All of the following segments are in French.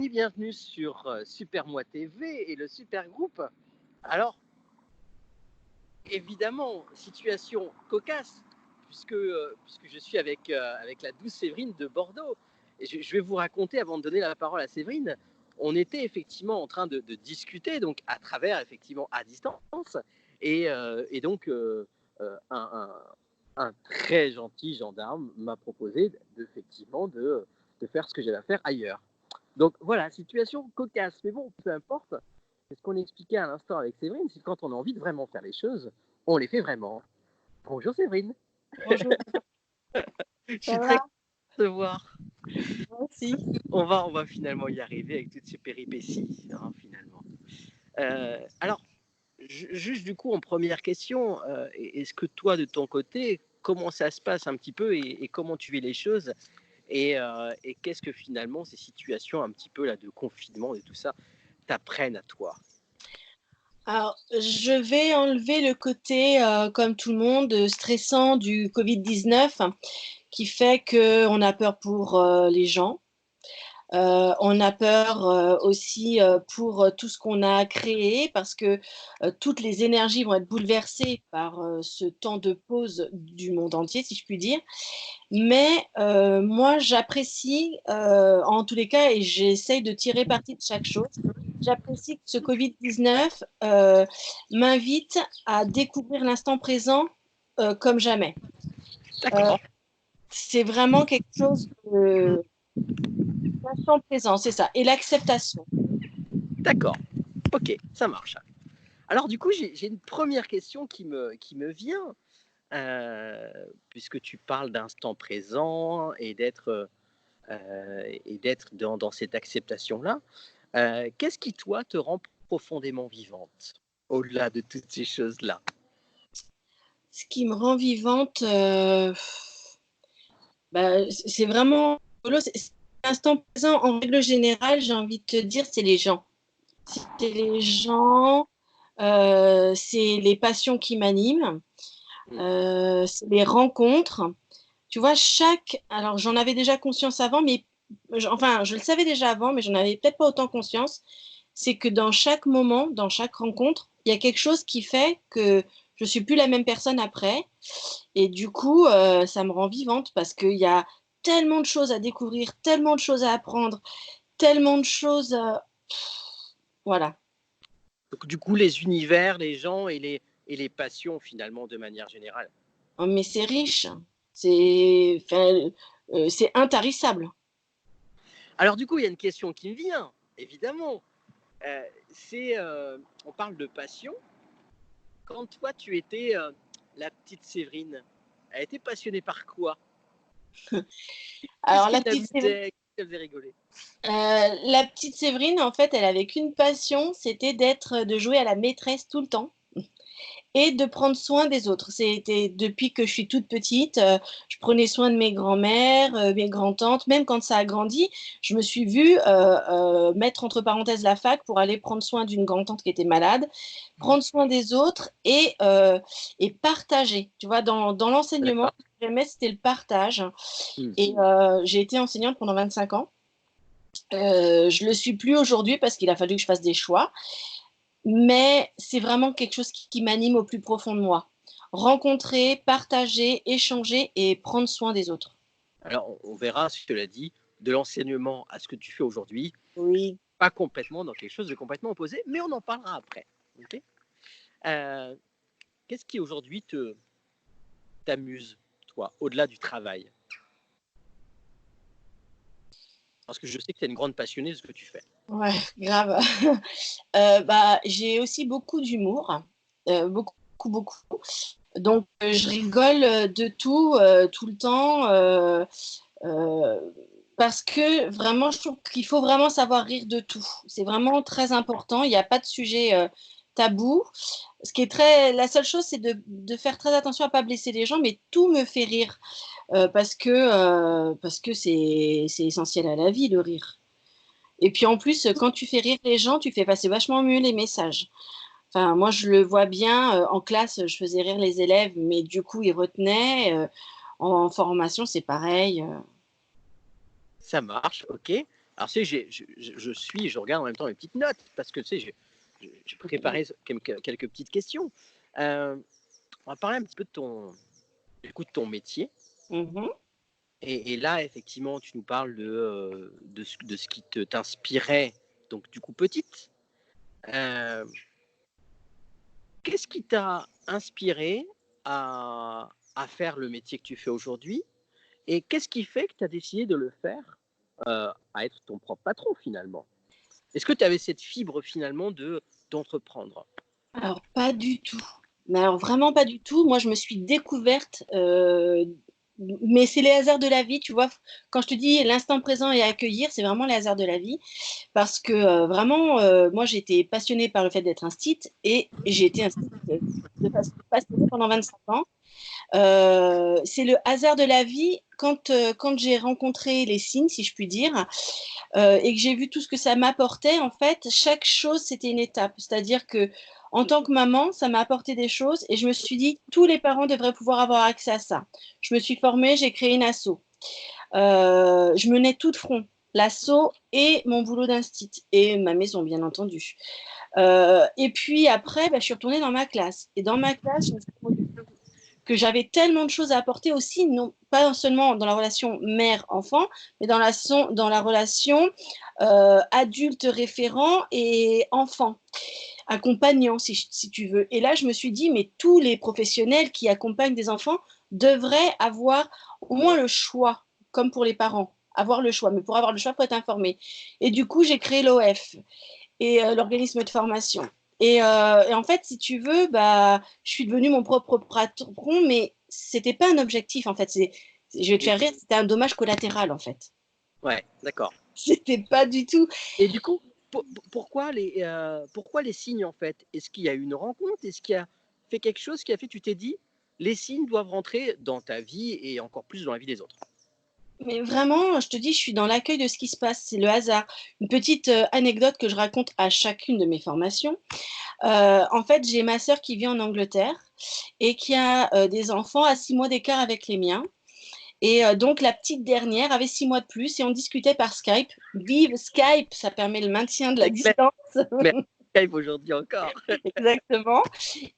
bienvenue sur Super Moi TV et le Super Groupe. Alors, évidemment, situation cocasse, puisque je suis avec la douce Séverine de Bordeaux. Et je vais vous raconter, avant de donner la parole à Séverine, on était effectivement en train de discuter, donc à travers, effectivement, à distance, et donc un très gentil gendarme m'a proposé effectivement de faire ce que j'avais à faire ailleurs. Donc voilà, situation cocasse, mais bon, peu importe. C'est ce qu'on expliquait à l'instant avec Séverine, c'est que quand on a envie de vraiment faire les choses, on les fait vraiment. Bonjour Séverine. Bonjour, Je ça suis très va? content de te voir. Moi aussi. On va finalement y arriver avec toutes ces péripéties, hein, finalement. Alors, juste du coup, en première question, est-ce que toi, de ton côté, comment ça se passe un petit peu et comment tu vis les choses et qu'est-ce que finalement ces situations un petit peu là de confinement et tout ça t'apprennent à toi? Alors, je vais enlever le côté, comme tout le monde, stressant du Covid-19 qui fait qu'on a peur pour les gens. On a peur aussi pour tout ce qu'on a créé parce que toutes les énergies vont être bouleversées par ce temps de pause du monde entier, si je puis dire. Mais moi, j'apprécie, en tous les cas, et j'essaye de tirer parti de chaque chose, j'apprécie que ce Covid-19 m'invite à découvrir l'instant présent comme jamais. Euh, D'accord, c'est vraiment quelque chose de l'instant présent, c'est ça, et l'acceptation. d'accord, ok, ça marche. Alors du coup, j'ai une première question qui me vient, puisque tu parles d'instant présent et d'être dans cette acceptation-là. Qu'est-ce qui, toi, te rend profondément vivante, au-delà de toutes ces choses-là? Ce qui me rend vivante, bah, c'est vraiment c'est l'instant présent. En règle générale, j'ai envie de te dire, c'est les gens. C'est les gens, c'est les passions qui m'animent, Hmm. c'est les rencontres. Tu vois, alors j'en avais déjà conscience avant, mais enfin, je le savais déjà avant, mais j'en avais peut-être pas autant conscience. C'est que dans chaque moment, dans chaque rencontre, il y a quelque chose qui fait que je suis plus la même personne après. Et du coup, ça me rend vivante parce qu'il y a tellement de choses à découvrir, tellement de choses à apprendre, tellement de choses. Voilà. Donc du coup, les univers, les gens et les passions, finalement, de manière générale. Oh, mais c'est riche, enfin, c'est intarissable. Alors du coup, il y a une question qui me vient, évidemment. On parle de passion. Quand toi, tu étais la petite Séverine, elle était passionnée par quoi? Qu'est-ce Alors qui l'amusait? Qu'est-ce qui faisait rigoler? La petite Séverine, en fait, elle avait qu'une passion, c'était de jouer à la maîtresse tout le temps et de prendre soin des autres. C'était depuis que je suis toute petite, je prenais soin de mes grands-mères, mes grands-tantes. Même quand ça a grandi, je me suis vue mettre entre parenthèses la fac pour aller prendre soin d'une grand-tante qui était malade, prendre soin des autres et partager. Tu vois, dans l'enseignement, D'accord. ce que j'aimais, c'était le partage. Hmm. Et j'ai été enseignante pendant 25 ans. Je le suis plus aujourd'hui parce qu'il a fallu que je fasse des choix, mais c'est vraiment quelque chose qui m'anime au plus profond de moi. Rencontrer, partager, échanger et prendre soin des autres. Alors, on verra, si je te l'ai dit, de l'enseignement à ce que tu fais aujourd'hui, Oui. pas complètement dans quelque chose de complètement opposé, mais on en parlera après. Ok. Euh, Qu'est-ce qui aujourd'hui t'amuse, toi, au-delà du travail? Parce que je sais que tu es une grande passionnée de ce que tu fais. Ouais, grave. Bah, j'ai aussi beaucoup d'humour, beaucoup, beaucoup. Donc, je rigole de tout le temps, euh, parce que vraiment, je trouve qu'il faut vraiment savoir rire de tout. C'est vraiment très important. Il n'y a pas de sujet tabou. La seule chose, c'est de faire très attention à ne pas blesser les gens, mais tout me fait rire parce que c'est essentiel à la vie, le rire. Et puis en plus, quand tu fais rire les gens, tu fais passer vachement mieux les messages. Enfin, moi, je le vois bien. En classe, je faisais rire les élèves, mais du coup, ils retenaient. En formation, c'est pareil. Ça marche, ok. Alors, tu sais, je regarde en même temps mes petites notes parce que, tu sais, j'ai préparé quelques petites questions. Euh, on va parler un petit peu de ton métier. Mhm. Et là, effectivement, tu nous parles de ce qui t'inspirait, donc du coup, petite. Euh, Qu'est-ce qui t'a inspiré à faire le métier que tu fais aujourd'hui? Et qu'est-ce qui fait que tu as décidé de le faire, à être ton propre patron finalement? Est-ce que tu avais cette fibre finalement d'entreprendre? Alors, pas du tout. Mais alors, vraiment pas du tout. Moi, je me suis découverte, mais c'est les hasards de la vie, tu vois. Quand je te dis l'instant présent et accueillir, c'est vraiment les hasards de la vie. Parce que vraiment, moi, j'ai été passionnée par le fait d'être instite et j'ai été instite de façon passionnée pendant 25 ans. C'est le hasard de la vie quand j'ai rencontré les signes, si je puis dire, et que j'ai vu tout ce que ça m'apportait. En fait, chaque chose, c'était une étape. C'est-à-dire que en tant que maman, ça m'a apporté des choses et je me suis dit, tous les parents devraient pouvoir avoir accès à ça. Je me suis formée, j'ai créé une asso. Je menais tout de front, l'asso et mon boulot d'instit et ma maison, bien entendu. Et puis après, bah, je suis retournée dans ma classe. Et dans ma classe, je me suis rendu compte que j'avais tellement de choses à apporter aussi, non pas seulement dans la relation mère-enfant, mais dans la relation adulte référent et enfant, accompagnant, si tu veux. Et là, je me suis dit, mais tous les professionnels qui accompagnent des enfants devraient avoir au moins le choix, comme pour les parents, avoir le choix. Mais pour avoir le choix, il faut être informé. Et du coup, j'ai créé l'OF et l'organisme de formation. Et en fait, si tu veux, bah, je suis devenue mon propre patron, mais c'était pas un objectif, en fait. Je vais te faire rire, c'était un dommage collatéral, en fait. Ouais, d'accord. C'était pas du tout. Et du coup, pourquoi les signes en fait? Est-ce qu'il y a eu une rencontre? Est-ce qu'il y a fait quelque chose qui a fait que tu t'es dit, les signes doivent rentrer dans ta vie et encore plus dans la vie des autres? Mais vraiment, je te dis, je suis dans l'accueil de ce qui se passe, c'est le hasard. Une petite anecdote que je raconte à chacune de mes formations. En fait, j'ai ma sœur qui vit en Angleterre et qui a des enfants à 6 mois d'écart avec les miens. Et donc, la petite dernière avait 6 mois de plus et on discutait par Skype. Vive Skype, ça permet le maintien de la C'est clair, distance. mais Skype aujourd'hui encore. Exactement.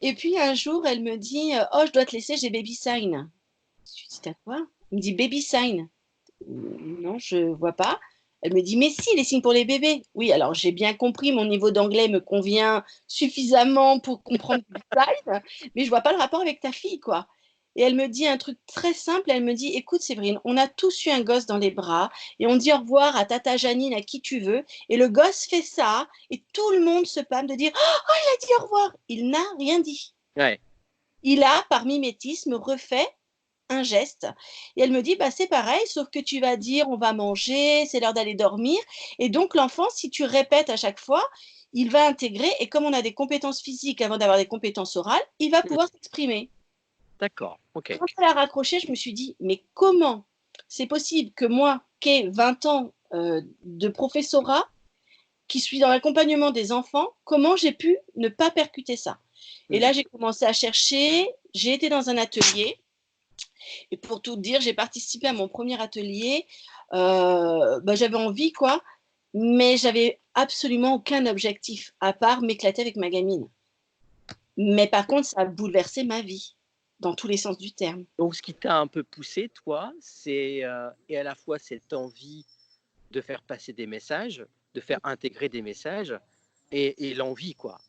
Et puis un jour, elle me dit oh, je dois te laisser, j'ai baby sign. Je lui dis t'as quoi? Elle me dit baby sign. Non, je vois pas. Elle me dit mais si, les signes pour les bébés. Oui, alors j'ai bien compris, mon niveau d'anglais me convient suffisamment pour comprendre baby sign, mais je vois pas le rapport avec ta fille, quoi. Et elle me dit un truc très simple, elle me dit, écoute Séverine, on a tous eu un gosse dans les bras et on dit au revoir à tata Janine, à qui tu veux, et le gosse fait ça, et tout le monde se pâme de dire, oh, il a dit au revoir. Il n'a rien dit. Ouais. Il a, par mimétisme, refait un geste. Et elle me dit, bah, c'est pareil, sauf que tu vas dire, on va manger, c'est l'heure d'aller dormir. Et donc, l'enfant, si tu répètes à chaque fois, il va intégrer. Et comme on a des compétences physiques avant d'avoir des compétences orales, il va pouvoir s'exprimer. D'accord, ok. Quand elle a raccroché, je me suis dit, mais comment c'est possible que moi, qui ai 20 ans de professorat, qui suis dans l'accompagnement des enfants, comment j'ai pu ne pas percuter ça? Et là, Hmm. j'ai commencé à chercher, j'ai été dans un atelier, et pour tout dire, j'ai participé à mon premier atelier. Bah, j'avais envie, quoi, mais j'avais absolument aucun objectif, à part m'éclater avec ma gamine. Mais par contre, ça a bouleversé ma vie, dans tous les sens du terme. Donc, ce qui t'a un peu poussé, toi, c'est et à la fois cette envie de faire passer des messages, de faire intégrer des messages, et l'envie, quoi.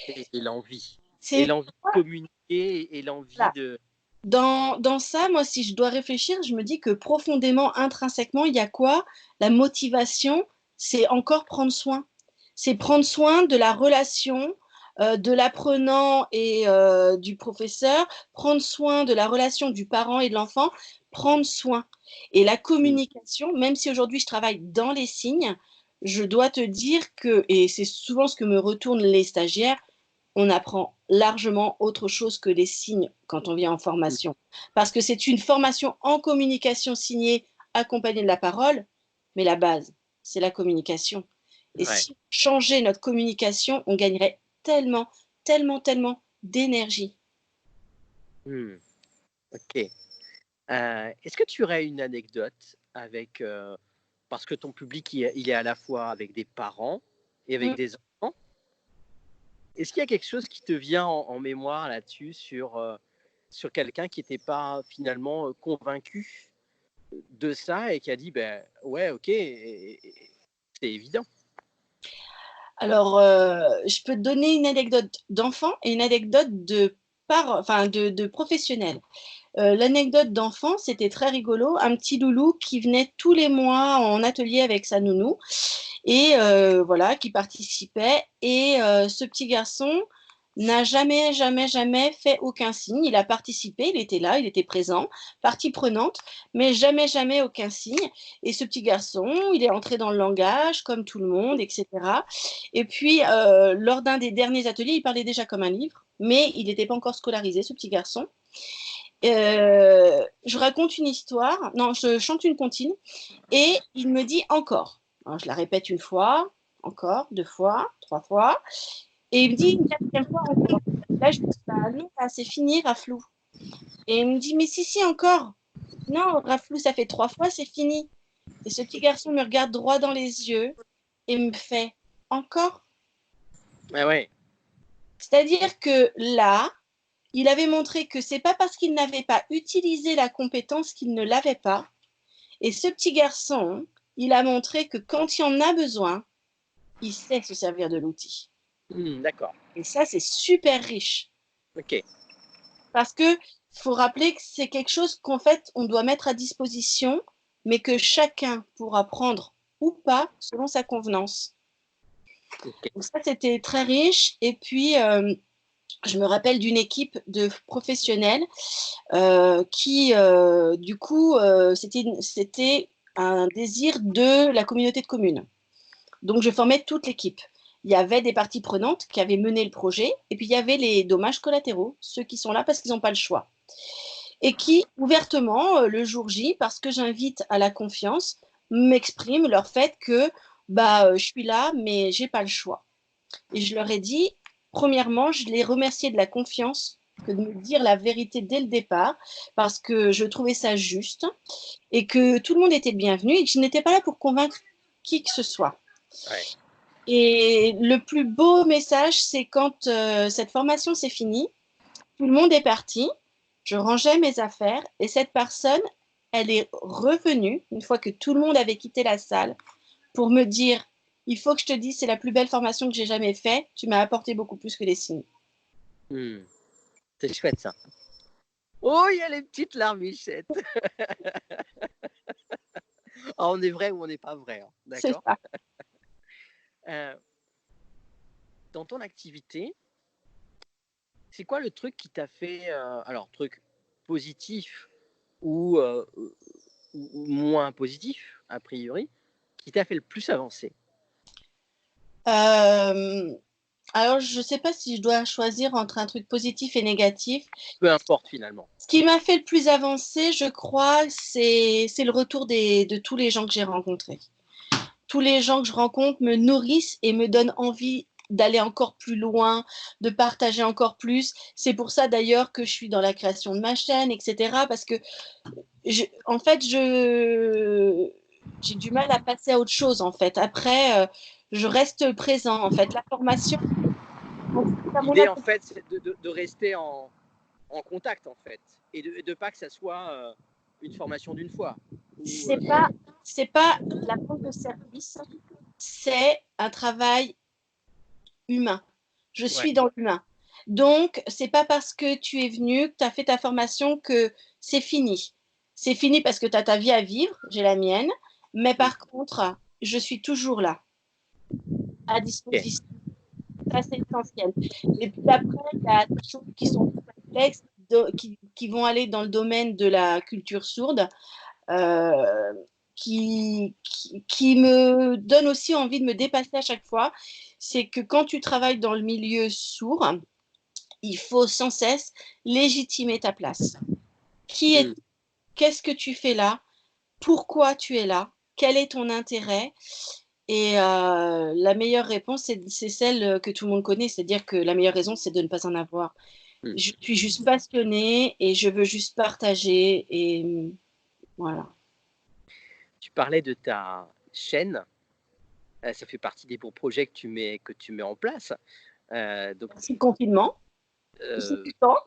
Et l'envie. Et C'est l'envie de communiquer et l'envie voilà. de. Dans ça, moi, si je dois réfléchir, je me dis que profondément, intrinsèquement, il y a quoi? La motivation, c'est encore prendre soin. C'est prendre soin de la relation de l'apprenant et du professeur, prendre soin de la relation du parent et de l'enfant, prendre soin. Et la Hmm. communication, même si aujourd'hui je travaille dans les signes, je dois te dire que, et c'est souvent ce que me retournent les stagiaires, on apprend largement autre chose que les signes quand on vient en formation. Parce que c'est une formation en communication signée, accompagnée de la parole, mais la base, c'est la communication. Et Ouais. si on changeait notre communication, on gagnerait tellement, tellement, tellement d'énergie. Hmm. Ok. Est-ce que tu aurais une anecdote avec parce que ton public, il est à la fois avec des parents et avec des enfants. Est-ce qu'il y a quelque chose qui te vient en mémoire là-dessus sur quelqu'un qui n'était pas finalement convaincu de ça et qui a dit, ben ouais, ok, c'est évident. Alors, je peux te donner une anecdote d'enfant et une anecdote de professionnel. L'anecdote d'enfant, c'était très rigolo. Un petit loulou qui venait tous les mois en atelier avec sa nounou et voilà, qui participait. Et ce petit garçon n'a jamais, jamais, jamais fait aucun signe. Il a participé, il était là, il était présent, partie prenante, mais jamais, jamais aucun signe. Et ce petit garçon, il est entré dans le langage comme tout le monde, etc. Et puis, lors d'un des derniers ateliers, il parlait déjà comme un livre, mais il n'était pas encore scolarisé, ce petit garçon. Je raconte une histoire, non, je chante une comptine, et il me dit encore. Alors, je la répète une fois, encore, 2 fois, 3 fois, et il me dit une 4e fois encore. Là, je dis, bah non, là, c'est fini, Raflou. Et il me dit, mais si, encore. Non, Raflou, ça fait 3 fois, c'est fini. Et ce petit garçon me regarde droit dans les yeux et me fait, encore. Ah ouais. C'est-à-dire que là, il avait montré que c'est pas parce qu'il n'avait pas utilisé la compétence qu'il ne l'avait pas. Et ce petit garçon, il a montré que quand il en a besoin, il sait se servir de l'outil. D'accord. Et ça, c'est super riche. Ok. Parce que faut rappeler que c'est quelque chose qu'en fait, on doit mettre à disposition, mais que chacun pourra prendre ou pas selon sa convenance. Ok. Donc ça, c'était très riche. Et puis, je me rappelle d'une équipe de professionnels qui, du coup, c'était un désir de la communauté de communes. Donc, je formais toute l'équipe. Il y avait des parties prenantes qui avaient mené le projet, et puis il y avait les dommages collatéraux, ceux qui sont là parce qu'ils n'ont pas le choix. Et qui, ouvertement, le jour J, parce que j'invite à la confiance, m'expriment leur fait que je suis là, mais j'ai pas le choix. Et je leur ai dit, premièrement, je les remerciais de la confiance que de me dire la vérité dès le départ, parce que je trouvais ça juste et que tout le monde était le bienvenu et que je n'étais pas là pour convaincre qui que ce soit. Ouais. Et le plus beau message, c'est quand cette formation s'est finie, tout le monde est parti, je rangeais mes affaires et cette personne, elle est revenue une fois que tout le monde avait quitté la salle pour me dire, il faut que je te dise, c'est la plus belle formation que j'ai jamais faite, tu m'as apporté beaucoup plus que des signes. C'est chouette ça. Oh, il y a les petites larmichettes. Ah, on est vrai ou on n'est pas vrai, hein. C'est D'accord. ça. Dans ton activité, c'est quoi le truc qui t'a fait, alors truc positif ou, ou moins positif, a priori, qui t'a fait le plus avancer? Alors, je ne sais pas si je dois choisir entre un truc positif et négatif. Peu importe finalement. Ce qui m'a fait le plus avancer, je crois, c'est le retour de tous les gens que j'ai rencontrés. Tous les gens que je rencontre me nourrissent et me donnent envie d'aller encore plus loin, de partager encore plus. C'est pour ça d'ailleurs que je suis dans la création de ma chaîne, etc. Parce que, en fait, j'ai du mal à passer à autre chose, en fait. Après, je reste présent, en fait. La formation, L'idée, en fait, c'est de rester en contact, en fait, et de pas que ça soit une formation d'une fois. C'est pas la vente de service, c'est un travail humain. Je suis dans l'humain. Donc, c'est pas parce que tu es venu, que tu as fait ta formation que c'est fini. C'est fini parce que tu as ta vie à vivre, j'ai la mienne, mais par contre, je suis toujours là, à disposition. Ça, c'est essentiel. Et puis après, il y a des choses qui sont complexes, qui vont aller dans le domaine de la culture sourde, euh, qui me donne aussi envie de me dépasser à chaque fois. C'est que quand tu travailles dans le milieu sourd, il faut sans cesse légitimer ta place. Qui est, qu'est-ce que tu fais là? Pourquoi tu es là? Quel est ton intérêt? Et la meilleure réponse, c'est celle que tout le monde connaît, c'est-à-dire que la meilleure raison, c'est de ne pas en avoir. Je suis juste passionnée et je veux juste partager et voilà. Tu parlais de ta chaîne. Ça fait partie des beaux projets que tu mets en place. Donc, C'est le confinement. C'est euh, du temps.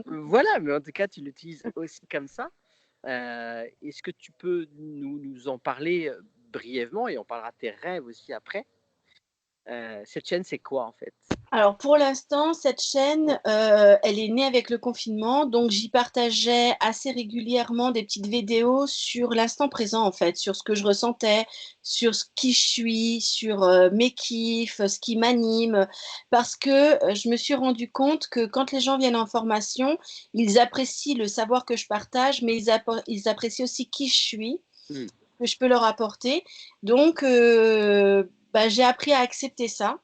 voilà, mais en tout cas, tu l'utilises aussi comme ça. Est-ce que tu peux nous en parler brièvement et on parlera de tes rêves aussi après. Cette chaîne, c'est quoi en fait? Alors pour l'instant, cette chaîne, elle est née avec le confinement, donc j'y partageais assez régulièrement des petites vidéos sur l'instant présent en fait, sur ce que je ressentais, sur ce qui je suis, sur mes kiffs, ce qui m'anime, parce que je me suis rendu compte que quand les gens viennent en formation, ils apprécient le savoir que je partage, mais ils apprécient aussi qui je suis, Hmm. que je peux leur apporter. Donc, bah, j'ai appris à accepter ça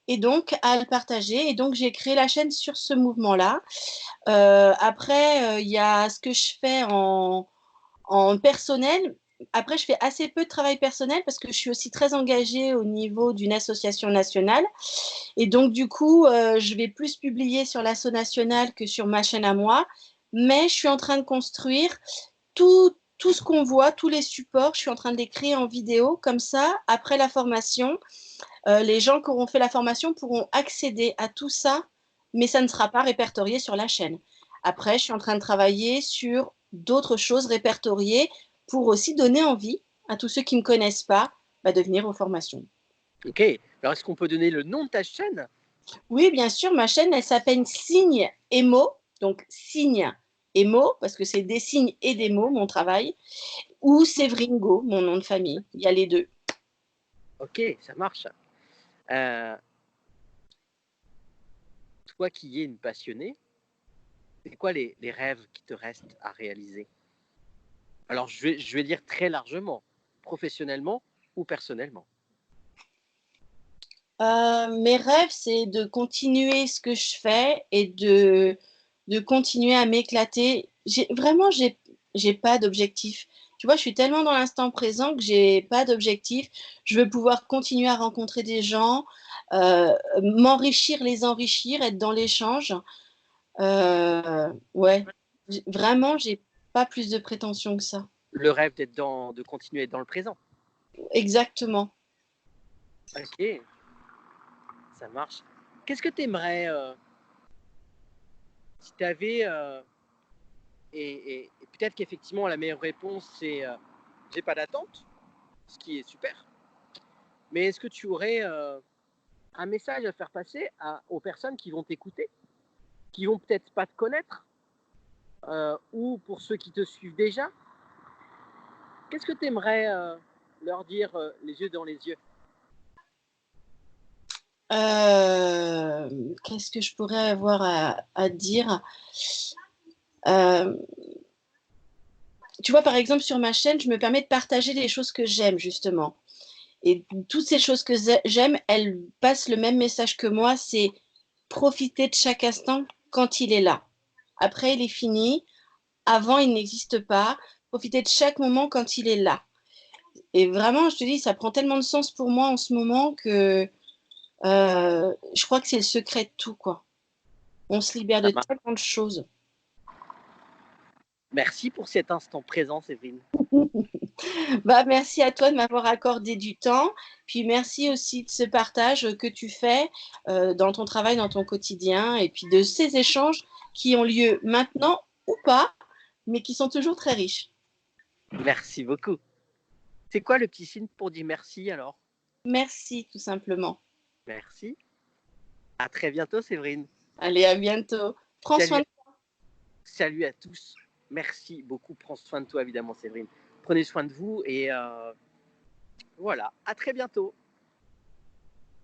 et donc à le partager. Et donc, j'ai créé la chaîne sur ce mouvement-là. Après, il y a ce que je fais en personnel. Après, je fais assez peu de travail personnel parce que je suis aussi très engagée au niveau d'une association nationale. Et donc, du coup, je vais plus publier sur l'asso nationale que sur ma chaîne à moi. Mais je suis en train de construire tout ce qu'on voit, tous les supports. Je suis en train de les créer en vidéo. Comme ça, après la formation, les gens qui auront fait la formation pourront accéder à tout ça, mais ça ne sera pas répertorié sur la chaîne. Après, je suis en train de travailler sur d'autres choses répertoriées pour aussi donner envie à tous ceux qui ne me connaissent pas bah, de venir aux formations. Ok. Alors, est-ce qu'on peut donner le nom de ta chaîne? Oui, bien sûr, ma chaîne, elle s'appelle Signe et mots. Donc, Signe et mots, parce que c'est des signes et des mots, mon travail. Ou Séverine Go, mon nom de famille. Il y a les deux. Ok, ça marche. Euh, Toi qui es une passionnée, c'est quoi les rêves qui te restent à réaliser? Alors, je vais dire très largement, professionnellement ou personnellement. Mes rêves, c'est de continuer ce que je fais et de continuer à m'éclater. J'ai pas d'objectif. Tu vois, je suis tellement dans l'instant présent que j'ai pas d'objectif. Je veux pouvoir continuer à rencontrer des gens, m'enrichir, les enrichir, être dans l'échange. Ouais, vraiment, j'ai pas plus de prétention que ça. Le rêve de continuer à être dans le présent. Exactement. Ok, ça marche. Qu'est-ce que tu aimerais, si tu avais, et peut-être qu'effectivement la meilleure réponse c'est j'ai pas d'attente, ce qui est super, mais est-ce que tu aurais un message à faire passer aux personnes qui vont t'écouter, qui vont peut-être pas te connaître, ou pour ceux qui te suivent déjà? Qu'est-ce que tu aimerais leur dire les yeux dans les yeux? Qu'est-ce que je pourrais avoir à dire? Euh, Tu vois, par exemple, sur ma chaîne, je me permets de partager les choses que j'aime, justement. Et toutes ces choses que j'aime, elles passent le même message que moi, c'est profiter de chaque instant quand il est là. Après, il est fini. Avant, il n'existe pas. Profiter de chaque moment quand il est là. Et vraiment, je te dis, ça prend tellement de sens pour moi en ce moment que je crois que c'est le secret de tout, quoi. On se libère de Ça marche. tellement de choses. Merci pour cet instant présent, Séverine. Bah, merci à toi de m'avoir accordé du temps. Puis merci aussi de ce partage que tu fais dans ton travail, dans ton quotidien, et puis de ces échanges qui ont lieu maintenant ou pas, mais qui sont toujours très riches. Merci beaucoup. C'est quoi le petit signe pour dire merci alors? Merci, tout simplement. Merci. À très bientôt, Séverine. Allez, à bientôt. Prends soin Salut, de salut à tous. Merci beaucoup. Prends soin de toi, évidemment, Séverine. Prenez soin de vous et voilà. À très bientôt.